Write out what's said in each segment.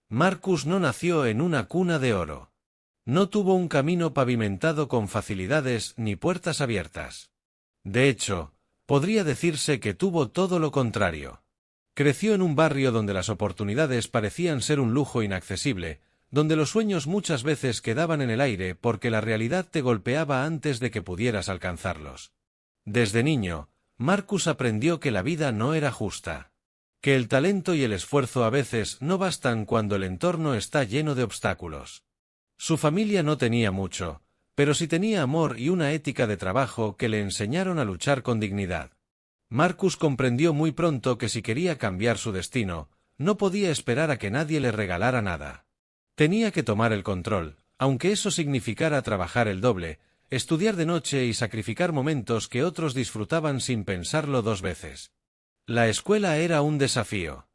Marcus no nació en una cuna de oro. No tuvo un camino pavimentado con facilidades ni puertas abiertas. De hecho, podría decirse que tuvo todo lo contrario. Creció en un barrio donde las oportunidades parecían ser un lujo inaccesible, donde los sueños muchas veces quedaban en el aire porque la realidad te golpeaba antes de que pudieras alcanzarlos. Desde niño, Marcus aprendió que la vida no era justa. Que el talento y el esfuerzo a veces no bastan cuando el entorno está lleno de obstáculos. Su familia no tenía mucho, pero sí tenía amor y una ética de trabajo que le enseñaron a luchar con dignidad. Marcus comprendió muy pronto que si quería cambiar su destino, no podía esperar a que nadie le regalara nada. Tenía que tomar el control, aunque eso significara trabajar el doble, estudiar de noche y sacrificar momentos que otros disfrutaban sin pensarlo dos veces. La escuela era un desafío.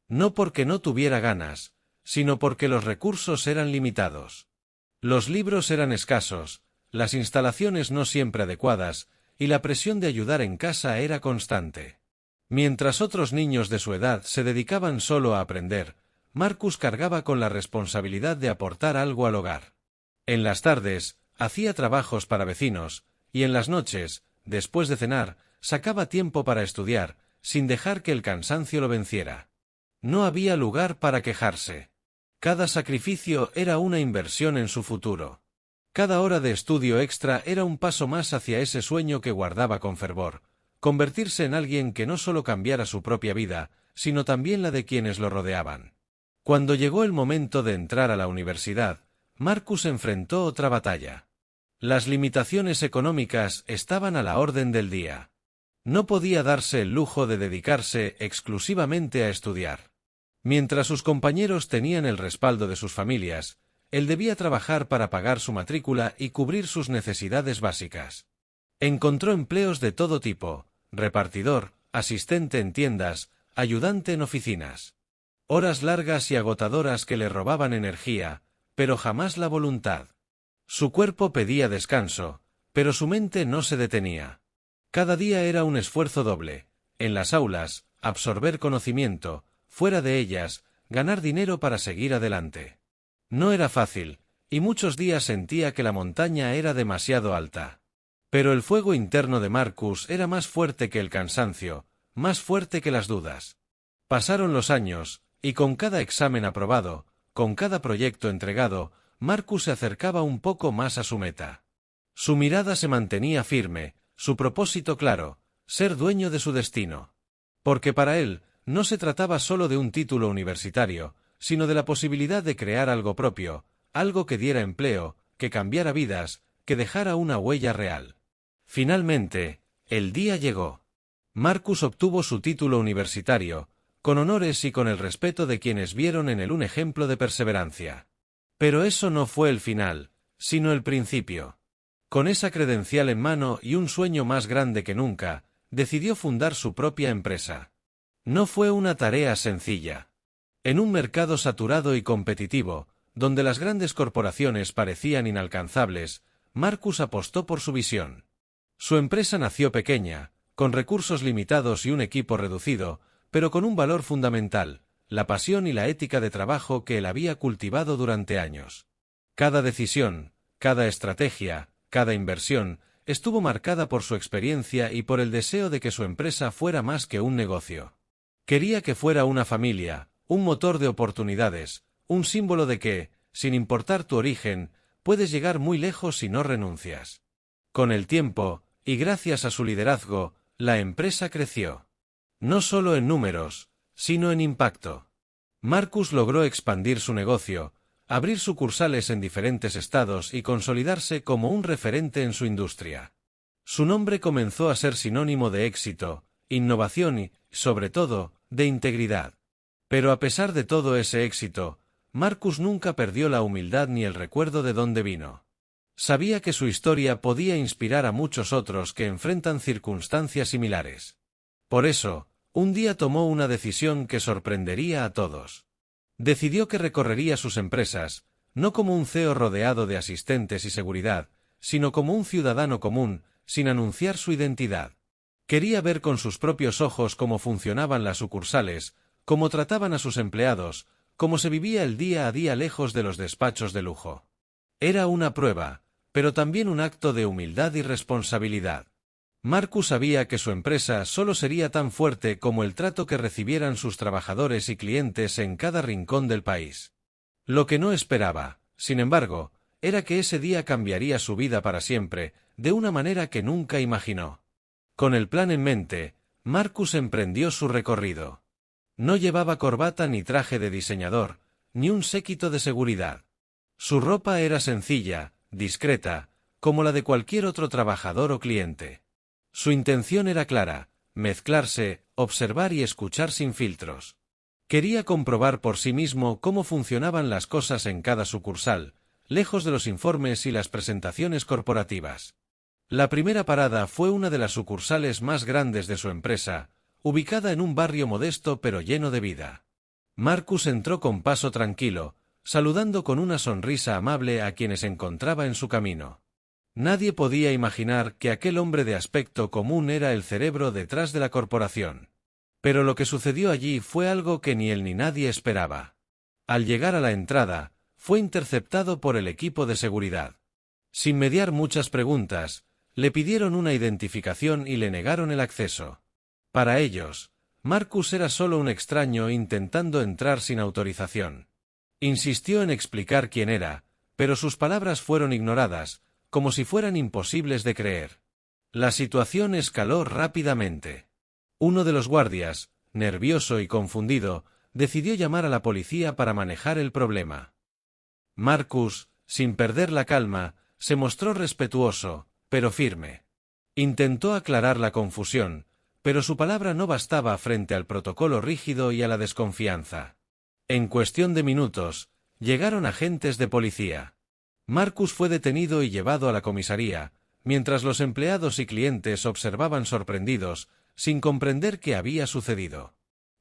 No porque no tuviera ganas, sino porque los recursos eran limitados. Los libros eran escasos, las instalaciones no siempre adecuadas, y la presión de ayudar en casa era constante. Mientras otros niños de su edad se dedicaban solo a aprender, Marcus cargaba con la responsabilidad de aportar algo al hogar. En las tardes, hacía trabajos para vecinos, y en las noches, después de cenar, sacaba tiempo para estudiar, sin dejar que el cansancio lo venciera. No había lugar para quejarse. Cada sacrificio era una inversión en su futuro. Cada hora de estudio extra era un paso más hacia ese sueño que guardaba con fervor, convertirse en alguien que no solo cambiara su propia vida, sino también la de quienes lo rodeaban. Cuando llegó el momento de entrar a la universidad, Marcus enfrentó otra batalla. Las limitaciones económicas estaban a la orden del día. No podía darse el lujo de dedicarse exclusivamente a estudiar. Mientras sus compañeros tenían el respaldo de sus familias, él debía trabajar para pagar su matrícula y cubrir sus necesidades básicas. Encontró empleos de todo tipo: repartidor, asistente en tiendas, ayudante en oficinas. Horas largas y agotadoras que le robaban energía, pero jamás la voluntad. Su cuerpo pedía descanso, pero su mente no se detenía. Cada día era un esfuerzo doble: en las aulas, absorber conocimiento; fuera de ellas, ganar dinero para seguir adelante. No era fácil, y muchos días sentía que la montaña era demasiado alta. Pero el fuego interno de Marcus era más fuerte que el cansancio, más fuerte que las dudas. Pasaron los años, y con cada examen aprobado, con cada proyecto entregado, Marcus se acercaba un poco más a su meta. Su mirada se mantenía firme, su propósito claro: ser dueño de su destino. Porque para él, no se trataba solo de un título universitario, sino de la posibilidad de crear algo propio, algo que diera empleo, que cambiara vidas, que dejara una huella real. Finalmente, el día llegó. Marcus obtuvo su título universitario, con honores y con el respeto de quienes vieron en él un ejemplo de perseverancia. Pero eso no fue el final, sino el principio. Con esa credencial en mano y un sueño más grande que nunca, decidió fundar su propia empresa. No fue una tarea sencilla. En un mercado saturado y competitivo, donde las grandes corporaciones parecían inalcanzables, Marcus apostó por su visión. Su empresa nació pequeña, con recursos limitados y un equipo reducido, pero con un valor fundamental: la pasión y la ética de trabajo que él había cultivado durante años. Cada decisión, cada estrategia, cada inversión, estuvo marcada por su experiencia y por el deseo de que su empresa fuera más que un negocio. Quería que fuera una familia, un motor de oportunidades, un símbolo de que, sin importar tu origen, puedes llegar muy lejos si no renuncias. Con el tiempo, y gracias a su liderazgo, la empresa creció. No solo en números, sino en impacto. Marcus logró expandir su negocio, abrir sucursales en diferentes estados y consolidarse como un referente en su industria. Su nombre comenzó a ser sinónimo de éxito, innovación y, sobre todo, de integridad. Pero a pesar de todo ese éxito, Marcus nunca perdió la humildad ni el recuerdo de dónde vino. Sabía que su historia podía inspirar a muchos otros que enfrentan circunstancias similares. Por eso, un día tomó una decisión que sorprendería a todos. Decidió que recorrería sus empresas, no como un CEO rodeado de asistentes y seguridad, sino como un ciudadano común, sin anunciar su identidad. Quería ver con sus propios ojos cómo funcionaban las sucursales, cómo trataban a sus empleados, como se vivía el día a día lejos de los despachos de lujo. Era una prueba, pero también un acto de humildad y responsabilidad. Marcus sabía que su empresa solo sería tan fuerte como el trato que recibieran sus trabajadores y clientes en cada rincón del país. Lo que no esperaba, sin embargo, era que ese día cambiaría su vida para siempre, de una manera que nunca imaginó. Con el plan en mente, Marcus emprendió su recorrido. No llevaba corbata ni traje de diseñador, ni un séquito de seguridad. Su ropa era sencilla, discreta, como la de cualquier otro trabajador o cliente. Su intención era clara: mezclarse, observar y escuchar sin filtros. Quería comprobar por sí mismo cómo funcionaban las cosas en cada sucursal, lejos de los informes y las presentaciones corporativas. La primera parada fue una de las sucursales más grandes de su empresa, ubicada en un barrio modesto pero lleno de vida. Marcus entró con paso tranquilo, saludando con una sonrisa amable a quienes encontraba en su camino. Nadie podía imaginar que aquel hombre de aspecto común era el cerebro detrás de la corporación. Pero lo que sucedió allí fue algo que ni él ni nadie esperaba. Al llegar a la entrada, fue interceptado por el equipo de seguridad. Sin mediar muchas preguntas, le pidieron una identificación y le negaron el acceso. Para ellos, Marcus era solo un extraño intentando entrar sin autorización. Insistió en explicar quién era, pero sus palabras fueron ignoradas, como si fueran imposibles de creer. La situación escaló rápidamente. Uno de los guardias, nervioso y confundido, decidió llamar a la policía para manejar el problema. Marcus, sin perder la calma, se mostró respetuoso, pero firme. Intentó aclarar la confusión, pero su palabra no bastaba frente al protocolo rígido y a la desconfianza. En cuestión de minutos, llegaron agentes de policía. Marcus fue detenido y llevado a la comisaría, mientras los empleados y clientes observaban sorprendidos, sin comprender qué había sucedido.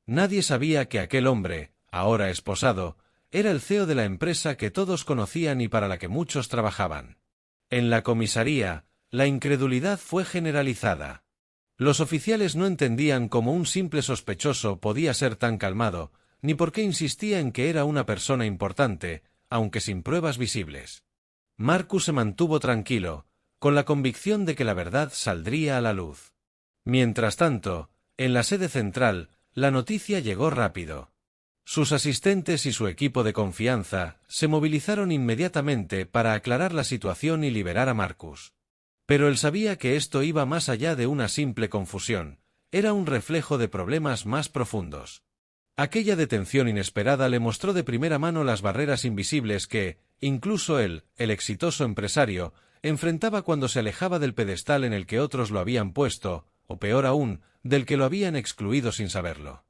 Nadie sabía que aquel hombre, ahora esposado, era el CEO de la empresa que todos conocían y para la que muchos trabajaban. En la comisaría, la incredulidad fue generalizada. Los oficiales no entendían cómo un simple sospechoso podía ser tan calmado, ni por qué insistía en que era una persona importante, aunque sin pruebas visibles. Marcus se mantuvo tranquilo, con la convicción de que la verdad saldría a la luz. Mientras tanto, en la sede central, la noticia llegó rápido. Sus asistentes y su equipo de confianza se movilizaron inmediatamente para aclarar la situación y liberar a Marcus. Pero él sabía que esto iba más allá de una simple confusión, era un reflejo de problemas más profundos. Aquella detención inesperada le mostró de primera mano las barreras invisibles que, incluso él, el exitoso empresario, enfrentaba cuando se alejaba del pedestal en el que otros lo habían puesto, o peor aún, del que lo habían excluido sin saberlo.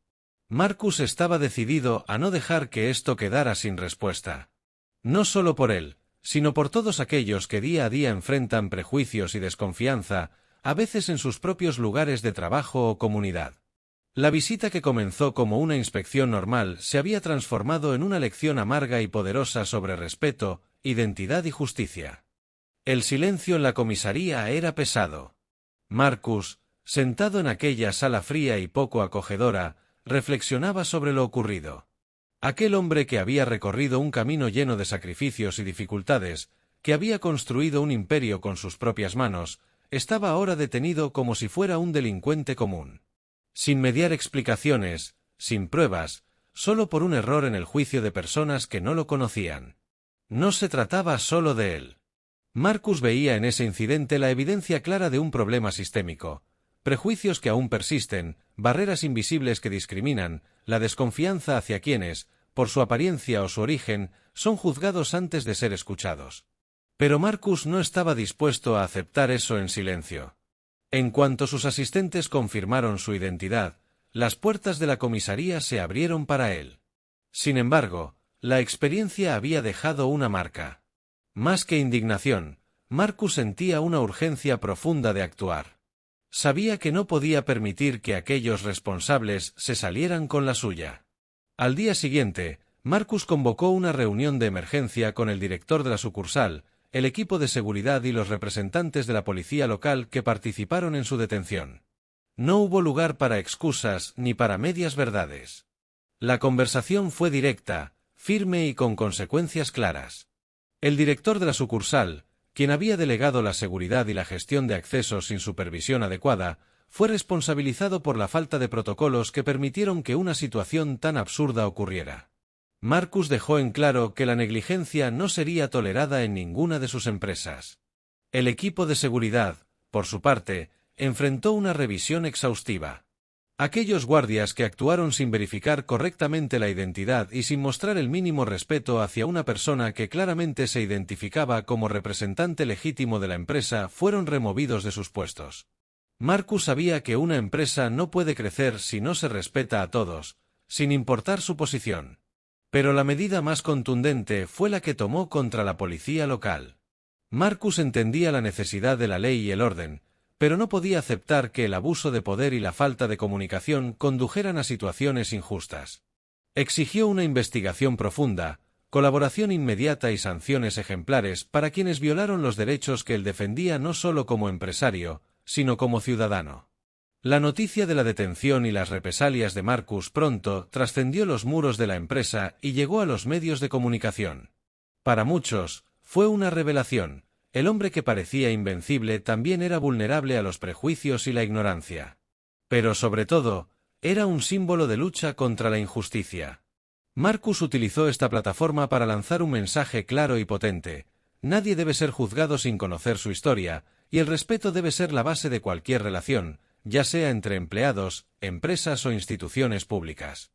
Marcus estaba decidido a no dejar que esto quedara sin respuesta. No solo por él, sino por todos aquellos que día a día enfrentan prejuicios y desconfianza, a veces en sus propios lugares de trabajo o comunidad. La visita, que comenzó como una inspección normal, se había transformado en una lección amarga y poderosa sobre respeto, identidad y justicia. El silencio en la comisaría era pesado. Marcus, sentado en aquella sala fría y poco acogedora, reflexionaba sobre lo ocurrido. Aquel hombre que había recorrido un camino lleno de sacrificios y dificultades, que había construido un imperio con sus propias manos, estaba ahora detenido como si fuera un delincuente común. Sin mediar explicaciones, sin pruebas, solo por un error en el juicio de personas que no lo conocían. No se trataba solo de él. Marcus veía en ese incidente la evidencia clara de un problema sistémico: prejuicios que aún persisten, barreras invisibles que discriminan, la desconfianza hacia quienes, por su apariencia o su origen, son juzgados antes de ser escuchados. Pero Marcus no estaba dispuesto a aceptar eso en silencio. En cuanto sus asistentes confirmaron su identidad, las puertas de la comisaría se abrieron para él. Sin embargo, la experiencia había dejado una marca. Más que indignación, Marcus sentía una urgencia profunda de actuar. Sabía que no podía permitir que aquellos responsables se salieran con la suya. Al día siguiente, Marcus convocó una reunión de emergencia con el director de la sucursal, el equipo de seguridad y los representantes de la policía local que participaron en su detención. No hubo lugar para excusas ni para medias verdades. La conversación fue directa, firme y con consecuencias claras. El director de la sucursal, quien había delegado la seguridad y la gestión de accesos sin supervisión adecuada, fue responsabilizado por la falta de protocolos que permitieron que una situación tan absurda ocurriera. Marcus dejó en claro que la negligencia no sería tolerada en ninguna de sus empresas. El equipo de seguridad, por su parte, enfrentó una revisión exhaustiva. Aquellos guardias que actuaron sin verificar correctamente la identidad y sin mostrar el mínimo respeto hacia una persona que claramente se identificaba como representante legítimo de la empresa fueron removidos de sus puestos. Marcus sabía que una empresa no puede crecer si no se respeta a todos, sin importar su posición. Pero la medida más contundente fue la que tomó contra la policía local. Marcus entendía la necesidad de la ley y el orden, pero no podía aceptar que el abuso de poder y la falta de comunicación condujeran a situaciones injustas. Exigió una investigación profunda, colaboración inmediata y sanciones ejemplares para quienes violaron los derechos que él defendía no solo como empresario, sino como ciudadano. La noticia de la detención y las represalias de Marcus pronto trascendió los muros de la empresa y llegó a los medios de comunicación. Para muchos, fue una revelación. El hombre que parecía invencible también era vulnerable a los prejuicios y la ignorancia. Pero sobre todo, era un símbolo de lucha contra la injusticia. Marcus utilizó esta plataforma para lanzar un mensaje claro y potente: nadie debe ser juzgado sin conocer su historia, y el respeto debe ser la base de cualquier relación, ya sea entre empleados, empresas o instituciones públicas.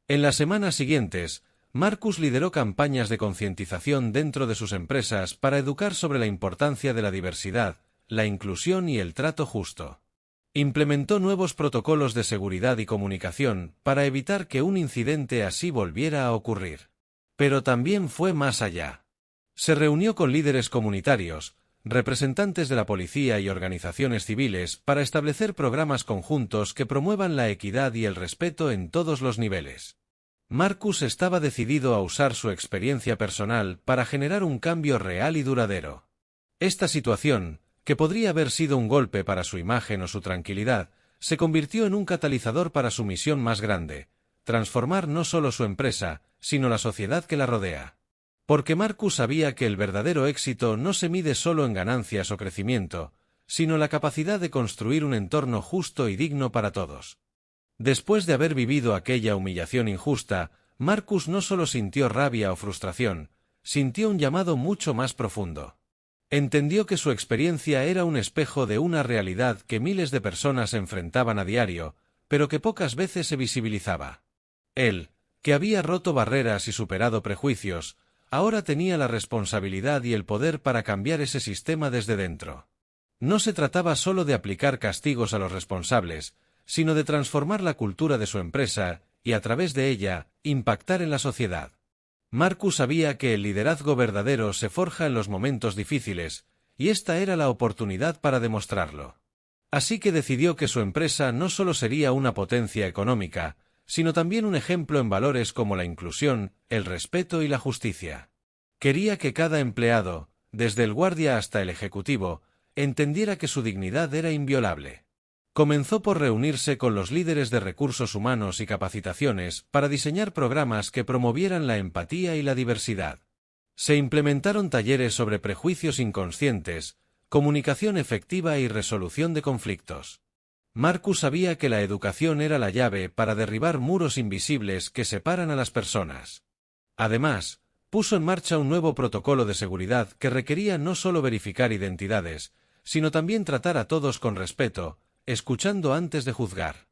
En las semanas siguientes, Marcus lideró campañas de concientización dentro de sus empresas para educar sobre la importancia de la diversidad, la inclusión y el trato justo. Implementó nuevos protocolos de seguridad y comunicación para evitar que un incidente así volviera a ocurrir. Pero también fue más allá. Se reunió con líderes comunitarios, representantes de la policía y organizaciones civiles para establecer programas conjuntos que promuevan la equidad y el respeto en todos los niveles. Marcus estaba decidido a usar su experiencia personal para generar un cambio real y duradero. Esta situación, que podría haber sido un golpe para su imagen o su tranquilidad, se convirtió en un catalizador para su misión más grande: transformar no solo su empresa, sino la sociedad que la rodea. Porque Marcus sabía que el verdadero éxito no se mide solo en ganancias o crecimiento, sino en la capacidad de construir un entorno justo y digno para todos. Después de haber vivido aquella humillación injusta, Marcus no solo sintió rabia o frustración, sintió un llamado mucho más profundo. Entendió que su experiencia era un espejo de una realidad que miles de personas enfrentaban a diario, pero que pocas veces se visibilizaba. Él, que había roto barreras y superado prejuicios, ahora tenía la responsabilidad y el poder para cambiar ese sistema desde dentro. No se trataba solo de aplicar castigos a los responsables, sino de transformar la cultura de su empresa y, a través de ella, impactar en la sociedad. Marcus sabía que el liderazgo verdadero se forja en los momentos difíciles, y esta era la oportunidad para demostrarlo. Así que decidió que su empresa no solo sería una potencia económica, sino también un ejemplo en valores como la inclusión, el respeto y la justicia. Quería que cada empleado, desde el guardia hasta el ejecutivo, entendiera que su dignidad era inviolable. Comenzó por reunirse con los líderes de recursos humanos y capacitaciones para diseñar programas que promovieran la empatía y la diversidad. Se implementaron talleres sobre prejuicios inconscientes, comunicación efectiva y resolución de conflictos. Marcus sabía que la educación era la llave para derribar muros invisibles que separan a las personas. Además, puso en marcha un nuevo protocolo de seguridad que requería no solo verificar identidades, sino también tratar a todos con respeto, escuchando antes de juzgar.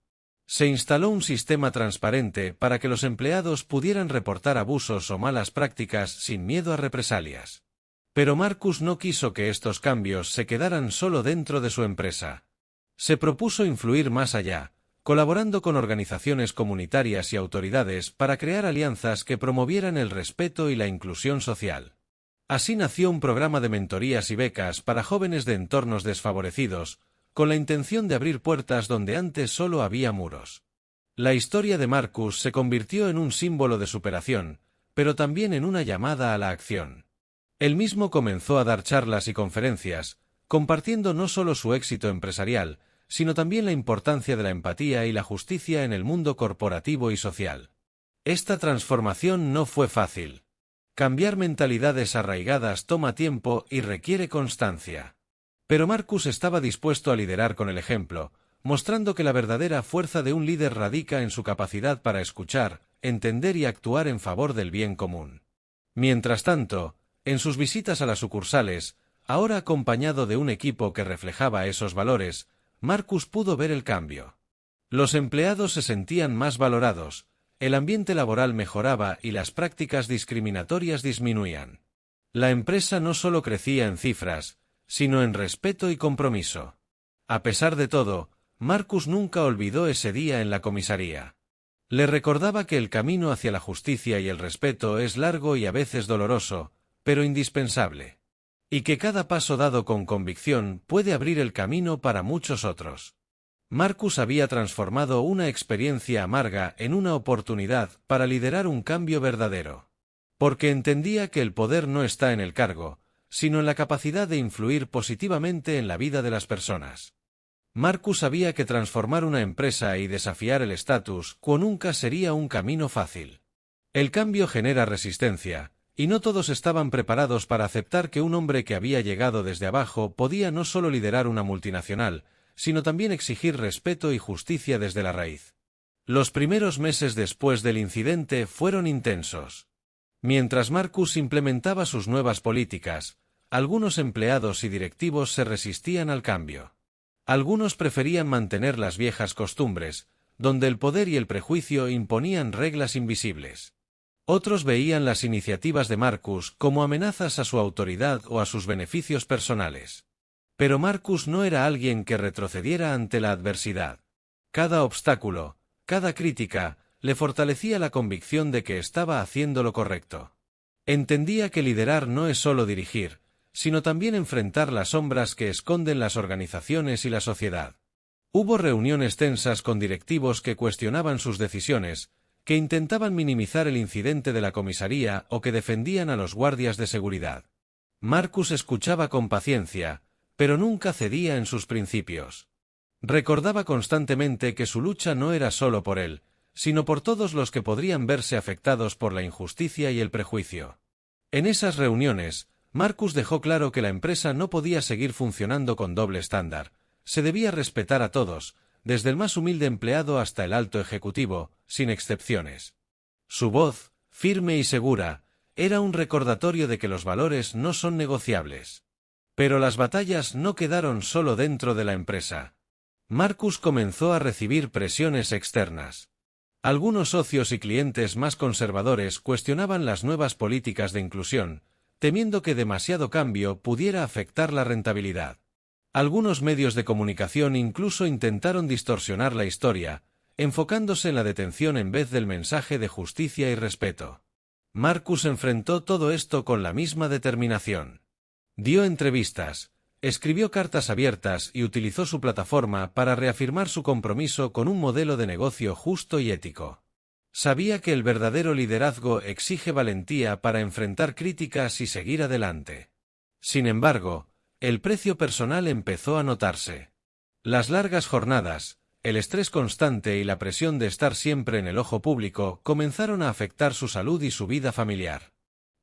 Se instaló un sistema transparente para que los empleados pudieran reportar abusos o malas prácticas sin miedo a represalias. Pero Marcus no quiso que estos cambios se quedaran solo dentro de su empresa. Se propuso influir más allá, colaborando con organizaciones comunitarias y autoridades para crear alianzas que promovieran el respeto y la inclusión social. Así nació un programa de mentorías y becas para jóvenes de entornos desfavorecidos, con la intención de abrir puertas donde antes solo había muros. La historia de Marcus se convirtió en un símbolo de superación, pero también en una llamada a la acción. Él mismo comenzó a dar charlas y conferencias, compartiendo no solo su éxito empresarial, sino también la importancia de la empatía y la justicia en el mundo corporativo y social. Esta transformación no fue fácil. Cambiar mentalidades arraigadas toma tiempo y requiere constancia. Pero Marcus estaba dispuesto a liderar con el ejemplo, mostrando que la verdadera fuerza de un líder radica en su capacidad para escuchar, entender y actuar en favor del bien común. Mientras tanto, en sus visitas a las sucursales, ahora acompañado de un equipo que reflejaba esos valores, Marcus pudo ver el cambio. Los empleados se sentían más valorados, el ambiente laboral mejoraba y las prácticas discriminatorias disminuían. La empresa no solo crecía en cifras, sino en respeto y compromiso. A pesar de todo, Marcus nunca olvidó ese día en la comisaría. Le recordaba que el camino hacia la justicia y el respeto es largo y a veces doloroso, pero indispensable. Y que cada paso dado con convicción puede abrir el camino para muchos otros. Marcus había transformado una experiencia amarga en una oportunidad para liderar un cambio verdadero. Porque entendía que el poder no está en el cargo, sino en la capacidad de influir positivamente en la vida de las personas. Marcus sabía que transformar una empresa y desafiar el status quo nunca sería un camino fácil. El cambio genera resistencia, y no todos estaban preparados para aceptar que un hombre que había llegado desde abajo podía no solo liderar una multinacional, sino también exigir respeto y justicia desde la raíz. Los primeros meses después del incidente fueron intensos. Mientras Marcus implementaba sus nuevas políticas, algunos empleados y directivos se resistían al cambio. Algunos preferían mantener las viejas costumbres, donde el poder y el prejuicio imponían reglas invisibles. Otros veían las iniciativas de Marcus como amenazas a su autoridad o a sus beneficios personales. Pero Marcus no era alguien que retrocediera ante la adversidad. Cada obstáculo, cada crítica, le fortalecía la convicción de que estaba haciendo lo correcto. Entendía que liderar no es solo dirigir, sino también enfrentar las sombras que esconden las organizaciones y la sociedad. Hubo reuniones tensas con directivos que cuestionaban sus decisiones, que intentaban minimizar el incidente de la comisaría o que defendían a los guardias de seguridad. Marcus escuchaba con paciencia, pero nunca cedía en sus principios. Recordaba constantemente que su lucha no era solo por él, sino por todos los que podrían verse afectados por la injusticia y el prejuicio. En esas reuniones, Marcus dejó claro que la empresa no podía seguir funcionando con doble estándar, se debía respetar a todos, desde el más humilde empleado hasta el alto ejecutivo, sin excepciones. Su voz, firme y segura, era un recordatorio de que los valores no son negociables. Pero las batallas no quedaron solo dentro de la empresa. Marcus comenzó a recibir presiones externas. Algunos socios y clientes más conservadores cuestionaban las nuevas políticas de inclusión, temiendo que demasiado cambio pudiera afectar la rentabilidad. Algunos medios de comunicación incluso intentaron distorsionar la historia, enfocándose en la detención en vez del mensaje de justicia y respeto. Marcus enfrentó todo esto con la misma determinación. Dio entrevistas, escribió cartas abiertas y utilizó su plataforma para reafirmar su compromiso con un modelo de negocio justo y ético. Sabía que el verdadero liderazgo exige valentía para enfrentar críticas y seguir adelante. Sin embargo, el precio personal empezó a notarse. Las largas jornadas, el estrés constante y la presión de estar siempre en el ojo público comenzaron a afectar su salud y su vida familiar.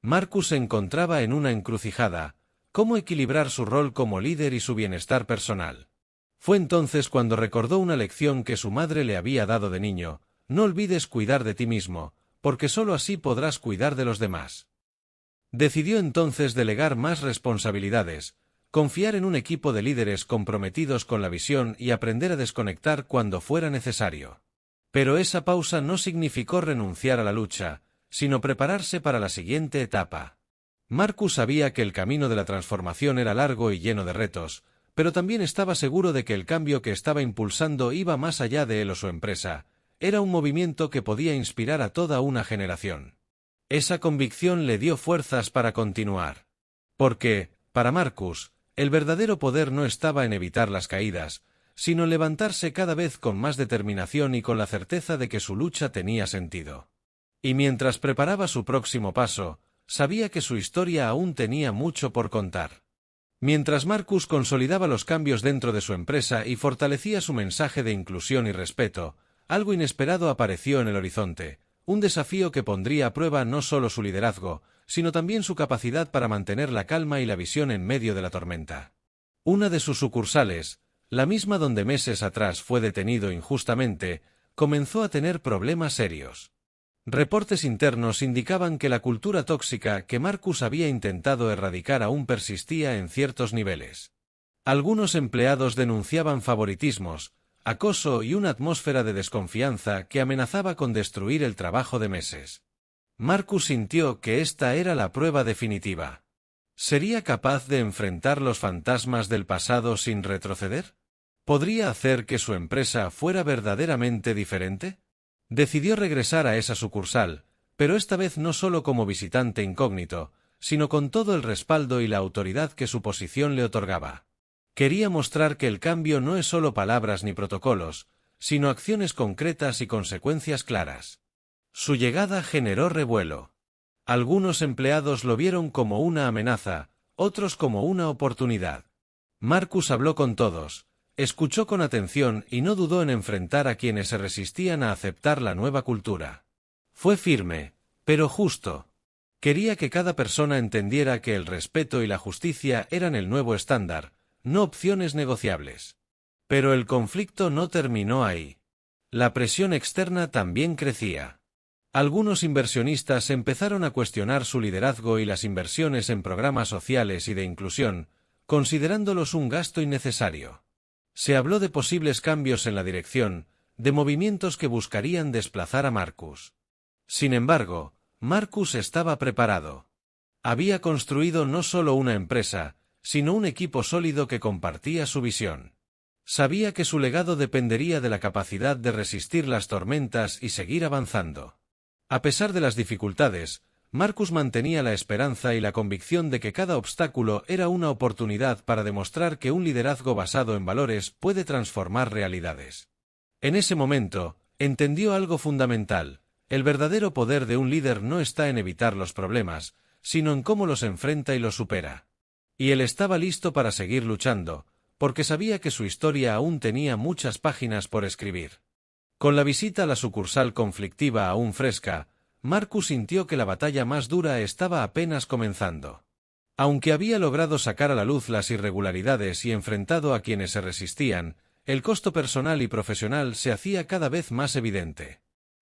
Marcus se encontraba en una encrucijada: ¿cómo equilibrar su rol como líder y su bienestar personal? Fue entonces cuando recordó una lección que su madre le había dado de niño: no olvides cuidar de ti mismo, porque sólo así podrás cuidar de los demás. Decidió entonces delegar más responsabilidades, confiar en un equipo de líderes comprometidos con la visión y aprender a desconectar cuando fuera necesario. Pero esa pausa no significó renunciar a la lucha, sino prepararse para la siguiente etapa. Marcus sabía que el camino de la transformación era largo y lleno de retos, pero también estaba seguro de que el cambio que estaba impulsando iba más allá de él o su empresa. Era un movimiento que podía inspirar a toda una generación. Esa convicción le dio fuerzas para continuar. Porque, para Marcus, el verdadero poder no estaba en evitar las caídas, sino en levantarse cada vez con más determinación y con la certeza de que su lucha tenía sentido. Y mientras preparaba su próximo paso, sabía que su historia aún tenía mucho por contar. Mientras Marcus consolidaba los cambios dentro de su empresa y fortalecía su mensaje de inclusión y respeto, algo inesperado apareció en el horizonte: un desafío que pondría a prueba no solo su liderazgo, sino también su capacidad para mantener la calma y la visión en medio de la tormenta. Una de sus sucursales, la misma donde meses atrás fue detenido injustamente, comenzó a tener problemas serios. Reportes internos indicaban que la cultura tóxica que Marcus había intentado erradicar aún persistía en ciertos niveles. Algunos empleados denunciaban favoritismos, acoso y una atmósfera de desconfianza que amenazaba con destruir el trabajo de meses. Marcus sintió que esta era la prueba definitiva. ¿Sería capaz de enfrentar los fantasmas del pasado sin retroceder? ¿Podría hacer que su empresa fuera verdaderamente diferente? Decidió regresar a esa sucursal, pero esta vez no solo como visitante incógnito, sino con todo el respaldo y la autoridad que su posición le otorgaba. Quería mostrar que el cambio no es solo palabras ni protocolos, sino acciones concretas y consecuencias claras. Su llegada generó revuelo. Algunos empleados lo vieron como una amenaza, otros como una oportunidad. Marcus habló con todos, escuchó con atención y no dudó en enfrentar a quienes se resistían a aceptar la nueva cultura. Fue firme, pero justo. Quería que cada persona entendiera que el respeto y la justicia eran el nuevo estándar, no opciones negociables. Pero el conflicto no terminó ahí. La presión externa también crecía. Algunos inversionistas empezaron a cuestionar su liderazgo y las inversiones en programas sociales y de inclusión, considerándolos un gasto innecesario. Se habló de posibles cambios en la dirección, de movimientos que buscarían desplazar a Marcus. Sin embargo, Marcus estaba preparado. Había construido no solo una empresa, sino un equipo sólido que compartía su visión. Sabía que su legado dependería de la capacidad de resistir las tormentas y seguir avanzando. A pesar de las dificultades, Marcus mantenía la esperanza y la convicción de que cada obstáculo era una oportunidad para demostrar que un liderazgo basado en valores puede transformar realidades. En ese momento, entendió algo fundamental: el verdadero poder de un líder no está en evitar los problemas, sino en cómo los enfrenta y los supera. Y él estaba listo para seguir luchando, porque sabía que su historia aún tenía muchas páginas por escribir. Con la visita a la sucursal conflictiva aún fresca, Marcus sintió que la batalla más dura estaba apenas comenzando. Aunque había logrado sacar a la luz las irregularidades y enfrentado a quienes se resistían, el costo personal y profesional se hacía cada vez más evidente.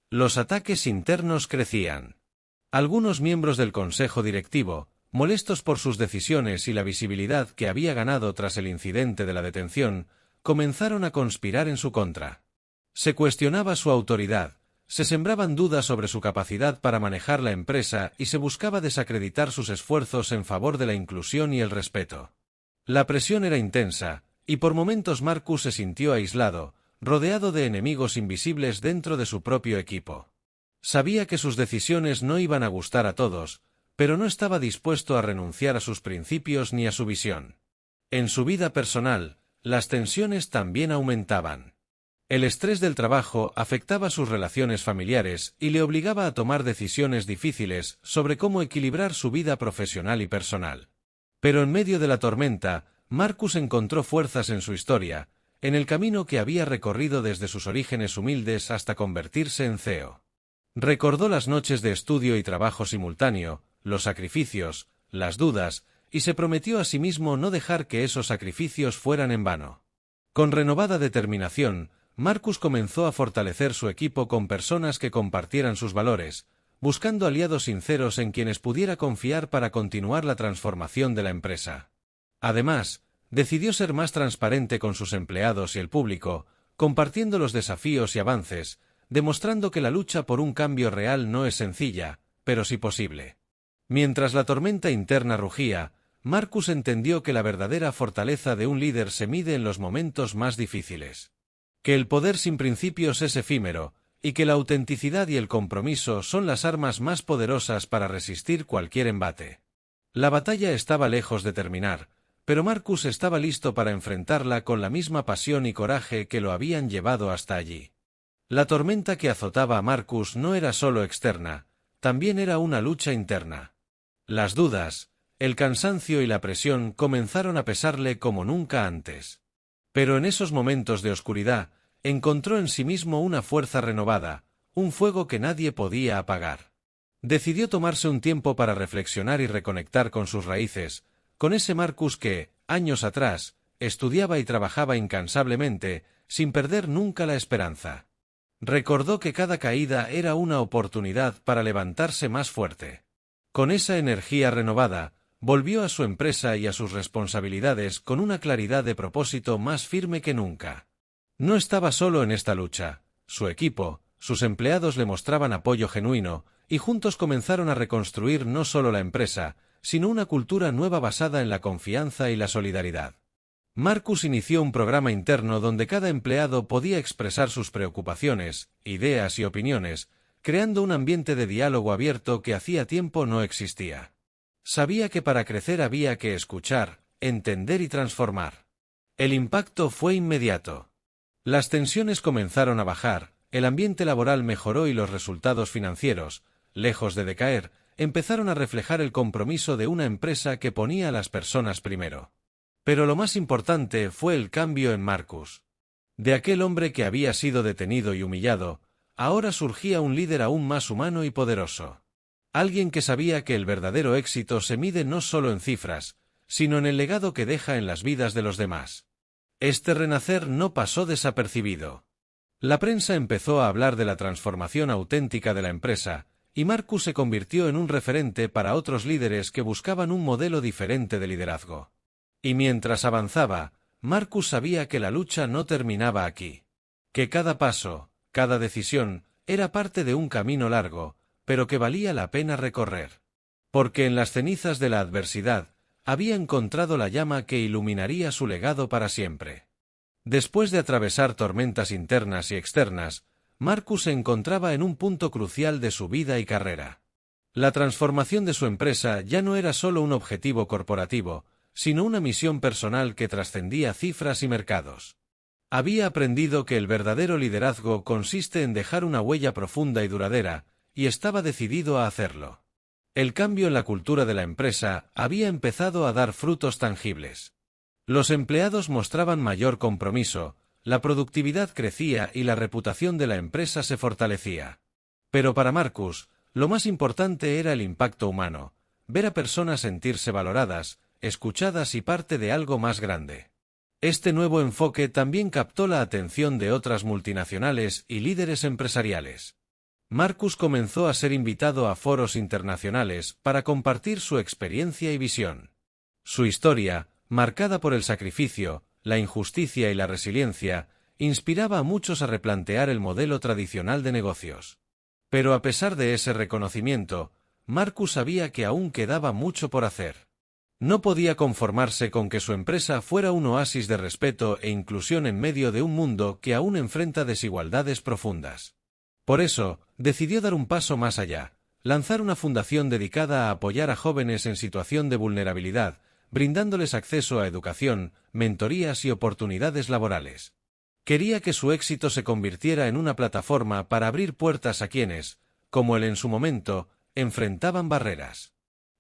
Los ataques internos crecían. Algunos miembros del consejo directivo, molestos por sus decisiones y la visibilidad que había ganado tras el incidente de la detención, comenzaron a conspirar en su contra. Se cuestionaba su autoridad, se sembraban dudas sobre su capacidad para manejar la empresa y se buscaba desacreditar sus esfuerzos en favor de la inclusión y el respeto. La presión era intensa, y por momentos Marcus se sintió aislado, rodeado de enemigos invisibles dentro de su propio equipo. Sabía que sus decisiones no iban a gustar a todos, pero no estaba dispuesto a renunciar a sus principios ni a su visión. En su vida personal, las tensiones también aumentaban. El estrés del trabajo afectaba sus relaciones familiares y le obligaba a tomar decisiones difíciles sobre cómo equilibrar su vida profesional y personal. Pero en medio de la tormenta, Marcus encontró fuerzas en su historia, en el camino que había recorrido desde sus orígenes humildes hasta convertirse en CEO. Recordó las noches de estudio y trabajo simultáneo, los sacrificios, las dudas, y se prometió a sí mismo no dejar que esos sacrificios fueran en vano. Con renovada determinación, Marcus comenzó a fortalecer su equipo con personas que compartieran sus valores, buscando aliados sinceros en quienes pudiera confiar para continuar la transformación de la empresa. Además, decidió ser más transparente con sus empleados y el público, compartiendo los desafíos y avances, demostrando que la lucha por un cambio real no es sencilla, pero sí posible. Mientras la tormenta interna rugía, Marcus entendió que la verdadera fortaleza de un líder se mide en los momentos más difíciles. Que el poder sin principios es efímero, y que la autenticidad y el compromiso son las armas más poderosas para resistir cualquier embate. La batalla estaba lejos de terminar, pero Marcus estaba listo para enfrentarla con la misma pasión y coraje que lo habían llevado hasta allí. La tormenta que azotaba a Marcus no era solo externa, también era una lucha interna. Las dudas, el cansancio y la presión comenzaron a pesarle como nunca antes. Pero en esos momentos de oscuridad, encontró en sí mismo una fuerza renovada, un fuego que nadie podía apagar. Decidió tomarse un tiempo para reflexionar y reconectar con sus raíces, con ese Marcus que, años atrás, estudiaba y trabajaba incansablemente, sin perder nunca la esperanza. Recordó que cada caída era una oportunidad para levantarse más fuerte. Con esa energía renovada, volvió a su empresa y a sus responsabilidades con una claridad de propósito más firme que nunca. No estaba solo en esta lucha. Su equipo, sus empleados le mostraban apoyo genuino, y juntos comenzaron a reconstruir no solo la empresa, sino una cultura nueva basada en la confianza y la solidaridad. Marcus inició un programa interno donde cada empleado podía expresar sus preocupaciones, ideas y opiniones, creando un ambiente de diálogo abierto que hacía tiempo no existía. Sabía que para crecer había que escuchar, entender y transformar. El impacto fue inmediato. Las tensiones comenzaron a bajar, el ambiente laboral mejoró y los resultados financieros, lejos de decaer, empezaron a reflejar el compromiso de una empresa que ponía a las personas primero. Pero lo más importante fue el cambio en Marcus. De aquel hombre que había sido detenido y humillado, ahora surgía un líder aún más humano y poderoso. Alguien que sabía que el verdadero éxito se mide no solo en cifras, sino en el legado que deja en las vidas de los demás. Este renacer no pasó desapercibido. La prensa empezó a hablar de la transformación auténtica de la empresa, y Marcus se convirtió en un referente para otros líderes que buscaban un modelo diferente de liderazgo. Y mientras avanzaba, Marcus sabía que la lucha no terminaba aquí. Que cada paso, cada decisión, era parte de un camino largo, pero que valía la pena recorrer. Porque en las cenizas de la adversidad, había encontrado la llama que iluminaría su legado para siempre. Después de atravesar tormentas internas y externas, Marcus se encontraba en un punto crucial de su vida y carrera. La transformación de su empresa ya no era solo un objetivo corporativo, sino una misión personal que trascendía cifras y mercados. Había aprendido que el verdadero liderazgo consiste en dejar una huella profunda y duradera, y estaba decidido a hacerlo. El cambio en la cultura de la empresa había empezado a dar frutos tangibles. Los empleados mostraban mayor compromiso, la productividad crecía y la reputación de la empresa se fortalecía. Pero para Marcus, lo más importante era el impacto humano, ver a personas sentirse valoradas, escuchadas y parte de algo más grande. Este nuevo enfoque también captó la atención de otras multinacionales y líderes empresariales. Marcus comenzó a ser invitado a foros internacionales para compartir su experiencia y visión. Su historia, marcada por el sacrificio, la injusticia y la resiliencia, inspiraba a muchos a replantear el modelo tradicional de negocios. Pero a pesar de ese reconocimiento, Marcus sabía que aún quedaba mucho por hacer. No podía conformarse con que su empresa fuera un oasis de respeto e inclusión en medio de un mundo que aún enfrenta desigualdades profundas. Por eso, decidió dar un paso más allá, lanzar una fundación dedicada a apoyar a jóvenes en situación de vulnerabilidad, brindándoles acceso a educación, mentorías y oportunidades laborales. Quería que su éxito se convirtiera en una plataforma para abrir puertas a quienes, como él en su momento, enfrentaban barreras.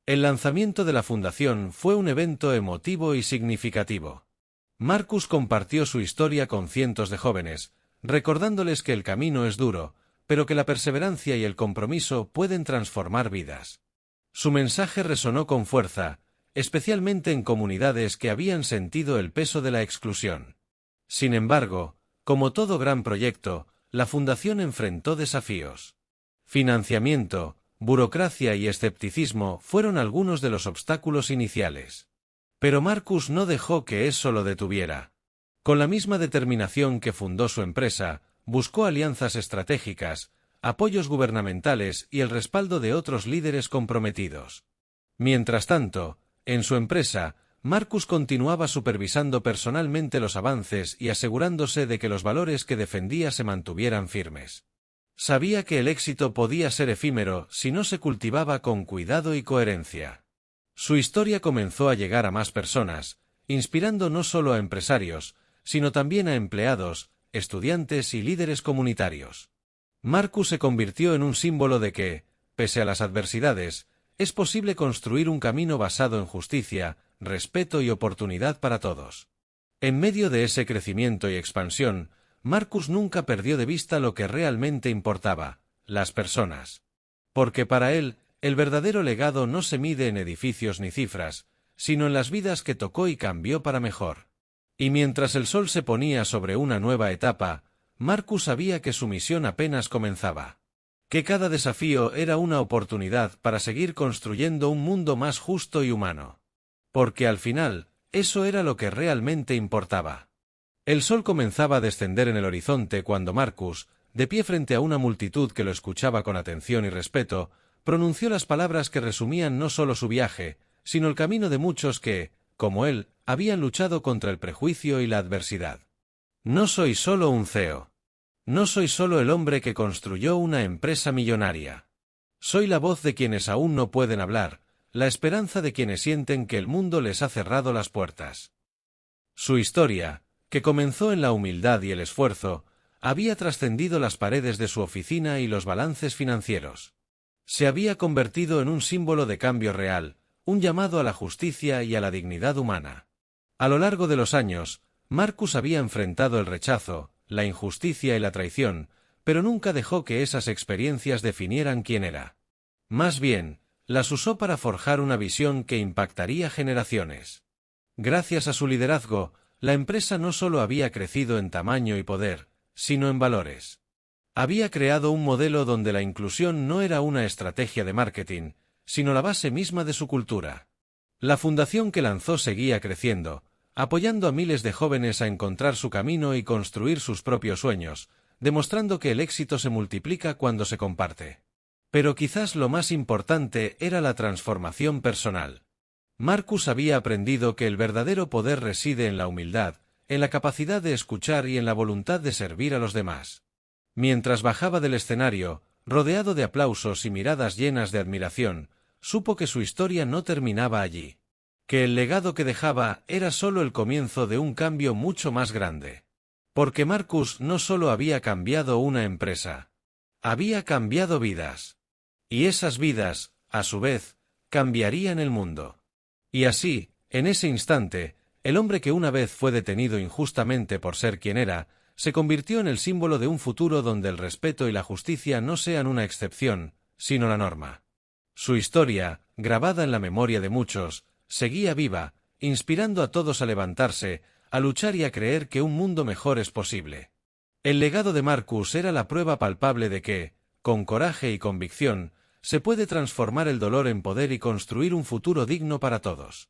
El lanzamiento de la fundación fue un evento emotivo y significativo. Marcus compartió su historia con cientos de jóvenes, recordándoles que el camino es duro, pero que la perseverancia y el compromiso pueden transformar vidas. Su mensaje resonó con fuerza, especialmente en comunidades que habían sentido el peso de la exclusión. Sin embargo, como todo gran proyecto, la fundación enfrentó desafíos. Financiamiento, burocracia y escepticismo fueron algunos de los obstáculos iniciales. Pero Marcus no dejó que eso lo detuviera. Con la misma determinación que fundó su empresa, buscó alianzas estratégicas, apoyos gubernamentales y el respaldo de otros líderes comprometidos. Mientras tanto, en su empresa, Marcus continuaba supervisando personalmente los avances y asegurándose de que los valores que defendía se mantuvieran firmes. Sabía que el éxito podía ser efímero si no se cultivaba con cuidado y coherencia. Su historia comenzó a llegar a más personas, inspirando no solo a empresarios, sino también a empleados, estudiantes y líderes comunitarios. Marcus se convirtió en un símbolo de que, pese a las adversidades, es posible construir un camino basado en justicia, respeto y oportunidad para todos. En medio de ese crecimiento y expansión, Marcus nunca perdió de vista lo que realmente importaba: las personas. Porque para él, el verdadero legado no se mide en edificios ni cifras, sino en las vidas que tocó y cambió para mejor. Y mientras el sol se ponía sobre una nueva etapa, Marcus sabía que su misión apenas comenzaba. Que cada desafío era una oportunidad para seguir construyendo un mundo más justo y humano. Porque al final, eso era lo que realmente importaba. El sol comenzaba a descender en el horizonte cuando Marcus, de pie frente a una multitud que lo escuchaba con atención y respeto, pronunció las palabras que resumían no solo su viaje, sino el camino de muchos que, como él, habían luchado contra el prejuicio y la adversidad. No soy solo un CEO. No soy solo el hombre que construyó una empresa millonaria. Soy la voz de quienes aún no pueden hablar, la esperanza de quienes sienten que el mundo les ha cerrado las puertas. Su historia, que comenzó en la humildad y el esfuerzo, había trascendido las paredes de su oficina y los balances financieros. Se había convertido en un símbolo de cambio real, un llamado a la justicia y a la dignidad humana. A lo largo de los años, Marcus había enfrentado el rechazo, la injusticia y la traición, pero nunca dejó que esas experiencias definieran quién era. Más bien, las usó para forjar una visión que impactaría generaciones. Gracias a su liderazgo, la empresa no solo había crecido en tamaño y poder, sino en valores. Había creado un modelo donde la inclusión no era una estrategia de marketing, sino la base misma de su cultura. La fundación que lanzó seguía creciendo, apoyando a miles de jóvenes a encontrar su camino y construir sus propios sueños, demostrando que el éxito se multiplica cuando se comparte. Pero quizás lo más importante era la transformación personal. Marcus había aprendido que el verdadero poder reside en la humildad, en la capacidad de escuchar y en la voluntad de servir a los demás. Mientras bajaba del escenario, rodeado de aplausos y miradas llenas de admiración, supo que su historia no terminaba allí. Que el legado que dejaba era solo el comienzo de un cambio mucho más grande. Porque Marcus no solo había cambiado una empresa, había cambiado vidas. Y esas vidas, a su vez, cambiarían el mundo. Y así, en ese instante, el hombre que una vez fue detenido injustamente por ser quien era, se convirtió en el símbolo de un futuro donde el respeto y la justicia no sean una excepción, sino la norma. Su historia, grabada en la memoria de muchos, seguía viva, inspirando a todos a levantarse, a luchar y a creer que un mundo mejor es posible. El legado de Marcus era la prueba palpable de que, con coraje y convicción, se puede transformar el dolor en poder y construir un futuro digno para todos.